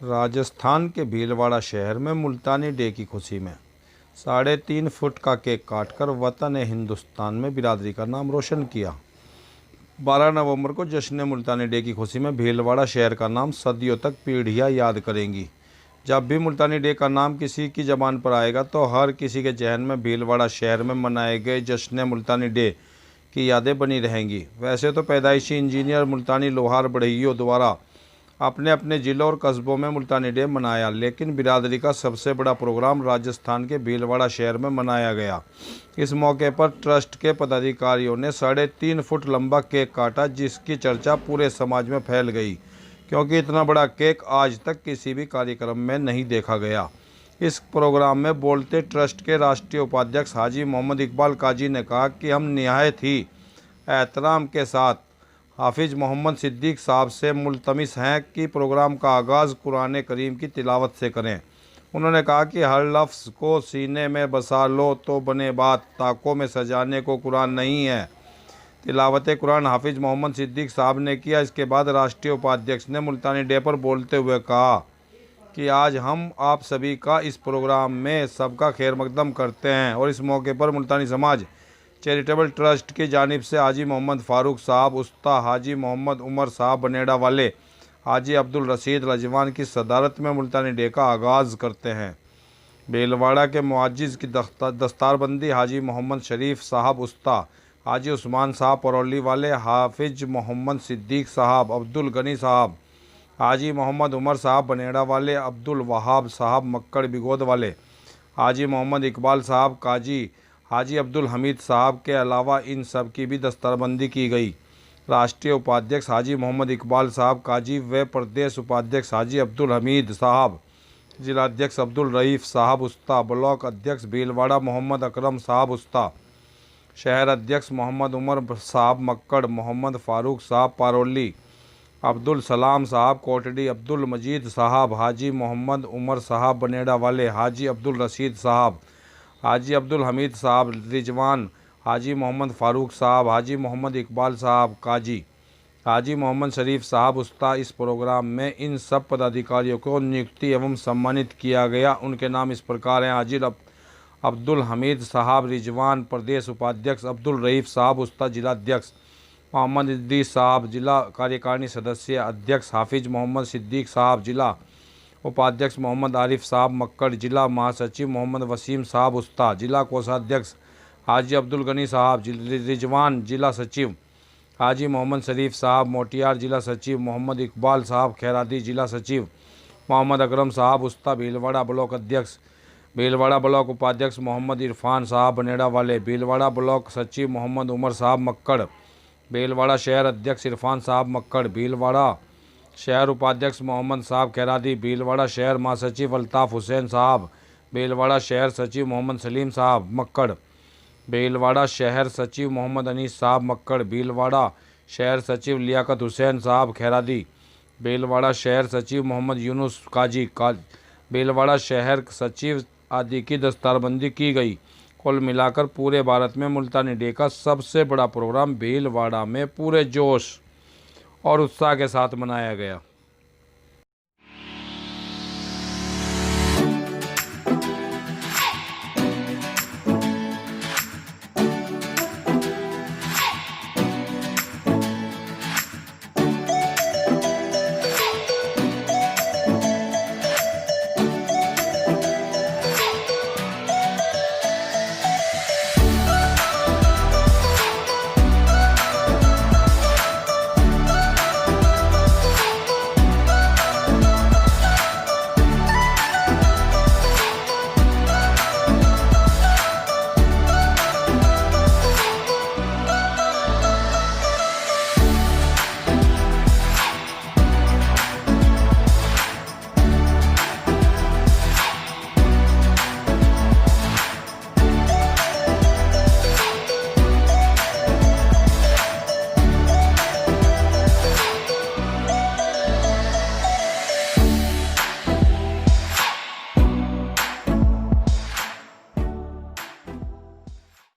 राजस्थान के भीलवाड़ा शहर में मुल्तानी डे की खुशी में 3.5 फुट का केक काटकर वतन हिंदुस्तान में बिरादरी का नाम रोशन किया। 12 नवंबर को जश्न मुल्तानी डे की खुशी में भीलवाड़ा शहर का नाम सदियों तक पीढ़ियां याद करेंगी। जब भी मुल्तानी डे का नाम किसी की ज़बान पर आएगा तो हर किसी के जहन में भीलवाड़ा शहर में मनाए गए जश्न मुल्तानी डे की यादें बनी रहेंगी। वैसे तो पैदाइशी इंजीनियर मुल्तानी लोहार बढ़इयों द्वारा अपने अपने ज़िलों और कस्बों में मुल्तानी डे मनाया, लेकिन बिरादरी का सबसे बड़ा प्रोग्राम राजस्थान के भीलवाड़ा शहर में मनाया गया। इस मौके पर ट्रस्ट के पदाधिकारियों ने 3.5 फुट लंबा केक काटा, जिसकी चर्चा पूरे समाज में फैल गई, क्योंकि इतना बड़ा केक आज तक किसी भी कार्यक्रम में नहीं देखा गया। इस प्रोग्राम में बोलते ट्रस्ट के राष्ट्रीय उपाध्यक्ष हाजी मोहम्मद इकबाल काजी ने कहा कि हम निहायत ही एहतराम के साथ हाफिज मोहम्मद सिद्दीक साहब से मुल्तमिस हैं कि प्रोग्राम का आगाज़ कुरान करीम की तिलावत से करें। उन्होंने कहा कि हर लफ्ज़ को सीने में बसा लो तो बने बात, ताकों में सजाने को कुरान नहीं है। तिलावत कुरान हाफिज मोहम्मद सिद्दीक साहब ने किया। इसके बाद राष्ट्रीय उपाध्यक्ष ने मुल्तानी डे पर बोलते हुए कहा कि आज हम आप सभी का इस प्रोग्राम में सबका खैर मकदम करते हैं और इस मौके पर मुल्तानी समाज चैरिटेबल ट्रस्ट की जानिब से हाजी मोहम्मद फ़ारूक साहब उस्ता, हाजी मोहम्मद उमर साहब बनेड़ा वाले, हाजी अब्दुल रशीद रजवान की सदारत में मुल्तानी डे का आगाज़ करते हैं। भीलवाड़ा के मुआज्जिज़ की दस्तारबंदी हाजी मोहम्मद शरीफ साहब उस्ता, हाजी उस्मान साहब परौली वाले, हाफिज मोहम्मद सिद्दीक साहब, अब्दुल गनी साहब, हाजी मोहम्मद उमर साहब बनेड़ा वाले, अब्दुल वहाब साहब मक्कड़ बिगोद वाले, हाजी मोहम्मद इकबाल साहब काजी, हाजी अब्दुल हमीद साहब के अलावा इन सब की भी दस्तारबंदी की गई। राष्ट्रीय उपाध्यक्ष हाजी मोहम्मद इकबाल साहब काजी व प्रदेश उपाध्यक्ष हाजी अब्दुल हमीद साहब, जिलाध्यक्ष अब्दुल रईफ़ साहब उस्ता, ब्लॉक अध्यक्ष भीलवाड़ा मोहम्मद अकरम साहब उस्ता, शहर अध्यक्ष मोहम्मद उमर साहब मक्कड़, मोहम्मद फ़ारूक साहब पारोली, अब्दुल सलाम साहब कोटड़ी, अब्दुल मजीद साहब, हाजी मोहम्मद उमर साहब बनेड़ा वाले, हाजी अब्दुल रशीद साहब, हाजी अब्दुल हमीद साहब रिजवान, हाजी मोहम्मद फ़ारूक साहब, हाजी मोहम्मद इकबाल साहब काजी, हाजी मोहम्मद शरीफ साहब उस्ता। इस प्रोग्राम में इन सब पदाधिकारियों को नियुक्ति एवं सम्मानित किया गया। उनके नाम इस प्रकार हैं: हाजी अब्दुल हमीद साहब रिजवान प्रदेश उपाध्यक्ष, अब्दुल रईफ़ साहब उस्ता जिलाध्यक्ष, मोहम्मद इद्रीस साहब जिला कार्यकारिणी सदस्य अध्यक्ष, हाफिज मोहम्मद सिद्दीक साहब जिला उपाध्यक्ष, मोहम्मद आरिफ साहब मक्कड़ जिला महासचिव, मोहम्मद वसीम साहब उस्ता जिला कोषाध्यक्ष, हाजी अब्दुल गनी साहब रिजवान जिला सचिव, हाजी मोहम्मद शरीफ साहब मोटियार जिला सचिव, मोहम्मद इकबाल साहब खैरादी जिला सचिव, मोहम्मद अकरम साहब उस्ता भीलवाड़ा ब्लॉक अध्यक्ष, भीलवाड़ा ब्लॉक उपाध्यक्ष मोहम्मद इरफान साहब बनेड़ा वाले, भीलवाड़ा ब्लॉक सचिव मोहम्मद उमर साहब मक्कड़, भीलवाड़ा शहर अध्यक्ष इरफान साहब मक्कड़, भीलवाड़ा शहर उपाध्यक्ष मोहम्मद साहब खैरादी, भीलवाड़ा शहर महासचिव अल्ताफ़ हुसैन साहब, भीलवाड़ा शहर सचिव मोहम्मद सलीम साहब मक्कड़, भीलवाड़ा शहर सचिव मोहम्मद अनीस साहब मक्कड़, भीलवाड़ा शहर सचिव लियाकत हुसैन साहब खैरादी, भीलवाड़ा शहर सचिव मोहम्मद यूनुस काजी भीलवाड़ा शहर सचिव आदि की दस्तारबंदी की गई। कुल मिलाकर पूरे भारत में मुल्तानी डे का सबसे बड़ा प्रोग्राम भीलवाड़ा में पूरे जोश और उत्साह के साथ मनाया गया।